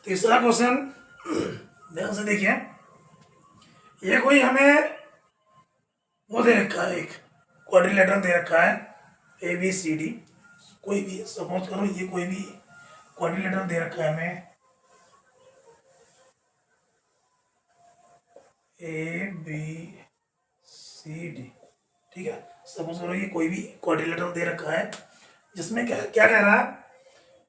तीसरा क्वेश्चन ध्यान से देखिए। ये कोई हमें वो दे रखा है, एक क्वाड्रिलेटरल दे रखा है ABCD, कोई भी सपोज करो ये कोई भी क्वाड्रिलेटरल दे रखा है हमें ABCD, ठीक है। सपोज करो ये कोई भी क्वाड्रिलेटरल दे रखा है जिसमें क्या क्या कह रहा है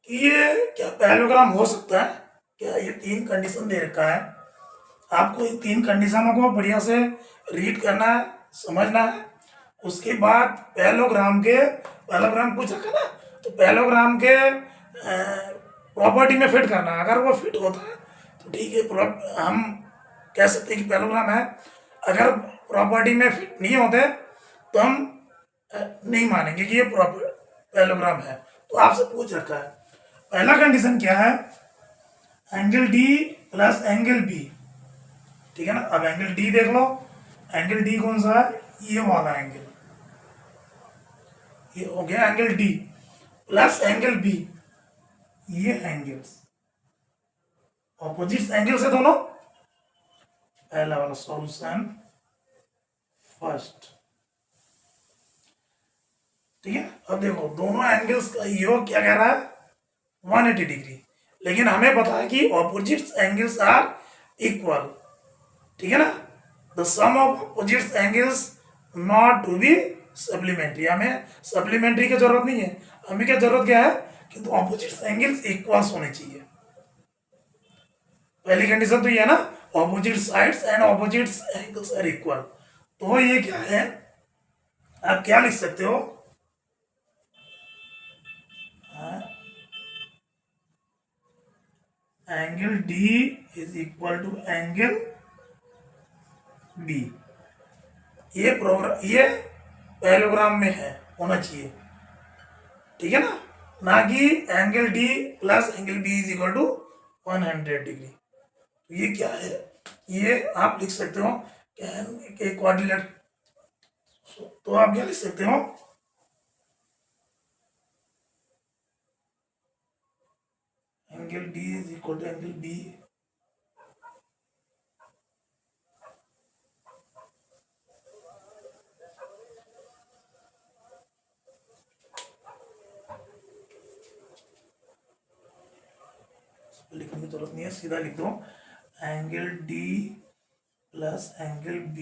कि ये क्या पैरेललोग्राम हो सकता है क्या। ये 3 कंडीशन दे रखा है, आपको इन 3 कंडीशनों को बढ़िया से रीड करना है, समझना है। उसके बाद पैरेललोग्राम पूछ रखा ना, तो पैरेललोग्राम के प्रॉपर्टी में फिट करना है। अगर वो फिट होता है तो ठीक है, हम कह सकते हैं कि पैरेललोग्राम है। अगर प्रॉपर्टी में फिट नहीं होते तो हम नहीं मानेंगे कि ये प्रॉपर पैरेललोग्राम है। तो आपसे पूछ रखा है, पहला कंडीशन क्या है, angle D plus angle B, ठीक है ना। अब एंगल D देख लो, एंगल D कौन सा है, ये वाला एंगल, ये हो गया angle D plus angle B, ये एंगल्स ऑपोजिट एंगल से दोनों। पहला वाला सॉल्यूशन फर्स्ट, ठीक है। अब देखो दोनों एंगल्स का योग क्या कह रहा है, 180 डिग्री, लेकिन हमें पता है कि ऑपोजिट एंगल्स आर इक्वल, ठीक है ना। The sum of opposite angles not to be supplementary, हमें सप्लीमेंट्री की जरूरत नहीं है, हमें क्या जरूरत क्या है कि तो ऑपोजिट एंगल्स इक्वल्स होने चाहिए। पहली कंडीशन तो ये है ना, opposite sides and opposite angles are equal. तो ये क्या है, आप क्या लिख सकते हो, angle D is equal to angle B। ये पैरेललोग्राम में है, होना चाहिए, ठीक है ना कि angle D plus angle B is equal to 100 degree. तो ये क्या है, ये आप लिख सकते हो कि क्वाड्रिलेटरल। तो आप क्या लिख सकते हो, angle D is equal to angle B लिखने की जरूरत नहीं है, सीधा लिख दो, angle D plus angle B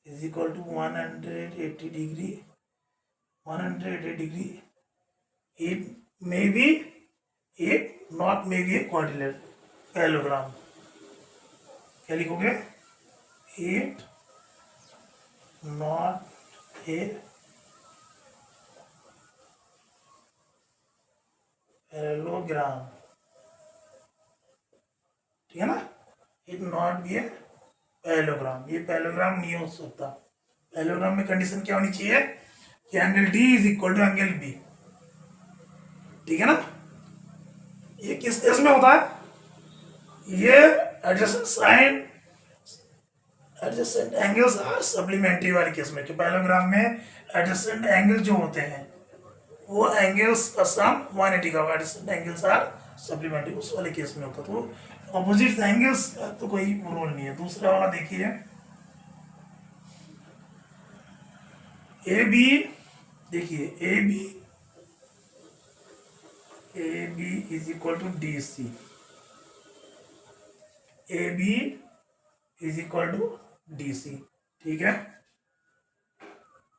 is equal to 180 degree. 180 degree, it may be, it not may be a quadrilateral parallelogram. क्या लिखोगे, इट नॉट ए पैरेललोग्राम, ठीक है ना। It not be a parallelogram, ये पैरेललोग्राम नहीं हो सकता। पैरेललोग्राम में कंडीशन क्या होनी चाहिए कि angle D is equal to angle B, ठीक है ना। ये किस केस में होता है, ये एडजेसेंट एंगल्स आर सप्लीमेंट्री वाले केस में, कि पैरेललोग्राम में एडजेसेंट एंगल जो होते हैं वो एंगल्स का सम 180 का, एडजेसेंट एंगल्स आर सप्लीमेंट्री, उस वाले केस में होता है। तो ऑपोजिट एंगल्स का तो कोई रोल नहीं है। दूसरा वाला देखिए, AB, देखिए AB is equal to DC, AB is equal to DC, ठीक है,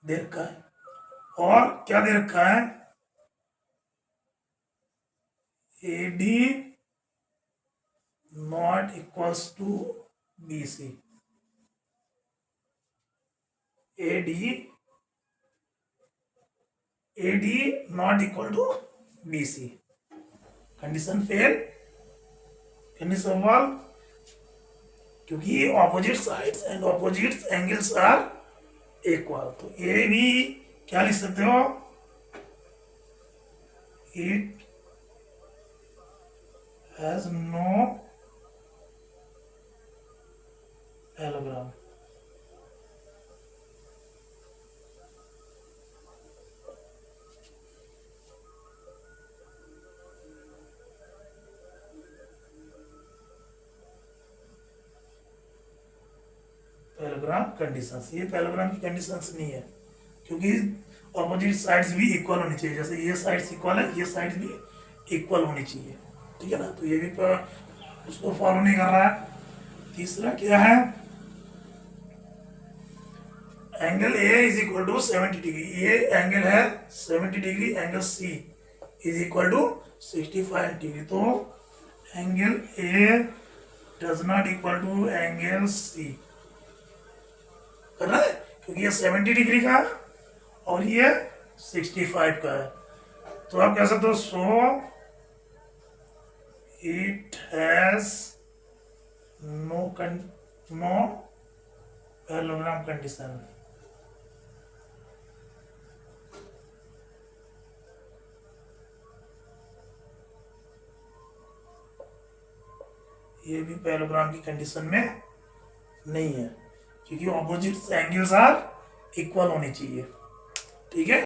दे रखा है। और क्या दे रखा है, AD not equals to BC, AD not equal to BC, condition fail, condition solve, क्योंकि opposite sides and opposite angles are equal. तो ये भी क्या लिख सकते हो, it has no parallelogram. Parallelogram conditions. ये पैरेललोग्राम की कंडीशंस नहीं है, क्योंकि ऑपोजिट साइड्स भी इक्वल होनी चाहिए। जैसे ये साइड्स इक्वल है, ये साइड्स भी इक्वल होनी चाहिए, ठीक है ना। तो ये भी उसको फॉलो नहीं कर रहा है। तीसरा क्या है, angle A is equal to 70 degree. ये एंगल है 70 degree, angle C is equal to 65 degree. तो angle A does not equal to angle C, करना है, क्योंकि ये 70 डिग्री का है और ये 65 का है। तो आप कह सकते हो so it has no parallelogram condition. ये भी पैरेललोग्राम की कंडीशन में नहीं है, क्योंकि ऑपोजिट एंगल्स आर इक्वल होनी चाहिए, ठीक है।